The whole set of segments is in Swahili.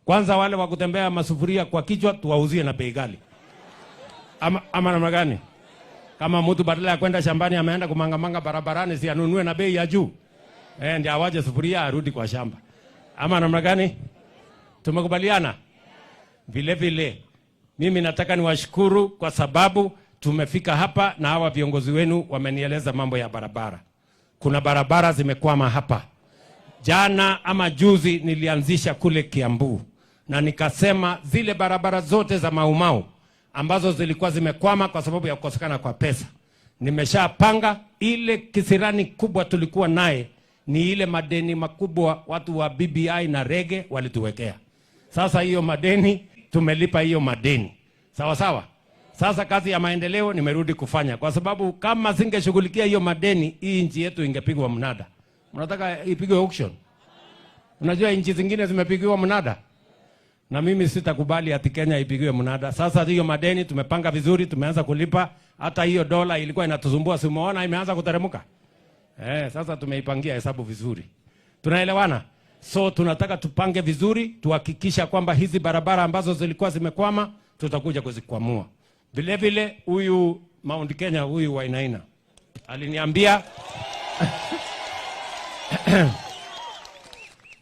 Kwanza wale wa kutembea masufuria kwa kichwa tuwauzie na bei ghali. Ama namna gani? Kama mtu badala ya kwenda shambani ameenda kumangamanga barabarani, si anunue na bei ya juu. Ndio awaje sufuria arudi kwa shamba. Ama namna gani? Tumekubaliana? Vile vile mimi nataka niwashukuru kwa sababu tumefika hapa na hawa viongozi wenu wamenieleza mambo ya barabara. Kuna barabara zimekwama hapa. Jana ama juzi nilianzisha kule Kiambu na nikasema zile barabara zote za Maumau ambazo zilikuwa zimekwama kwa sababu ya kukosekana kwa pesa, nimeshapanga. Ile kisirani kubwa tulikuwa naye ni ile madeni makubwa watu wa BBI na rege walituwekea. Sasa hiyo madeni tumelipa hiyo madeni. Sawa sawa. Sasa kazi ya maendeleo nimerudi kufanya, kwa sababu kama singeshughulikia hiyo madeni, hii nchi yetu ingepigwa mnada. Unataka ipigwe auction? Unajua nchi zingine zimepigiwa mnada, na mimi sitakubali ati Kenya ipigiwe mnada. Sasa hiyo madeni tumepanga vizuri, tumeanza kulipa. Hata hiyo dola ilikuwa inatusumbua, si umeona imeanza kuteremka? Sasa tumeipangia hesabu vizuri. Tunaelewana? So tunataka tupange vizuri, tuhakikisha kwamba hizi barabara ambazo zilikuwa zimekwama tutakuja kuzikwamua. Vile vile huyu Mount Kenya, huyu Wainaina aliniambia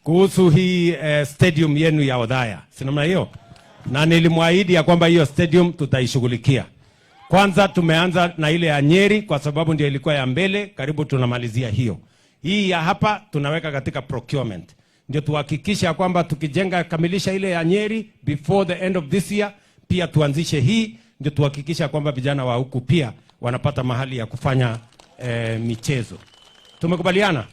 kuhusu hii stadium yenu ya Othaya. Si namna hiyo? Na nilimwahidi ya kwamba hiyo stadium tutaishughulikia. Kwanza tumeanza na ile ya Nyeri kwa sababu ndio ilikuwa ya mbele, karibu tunamalizia hiyo. Hii ya hapa tunaweka katika procurement. Ndio tuhakikisha kwamba tukijenga kamilisha ile ya Nyeri before the end of this year, pia tuanzishe hii, ndio tuhakikisha kwamba vijana wa huku pia wanapata mahali ya kufanya michezo. Tumekubaliana?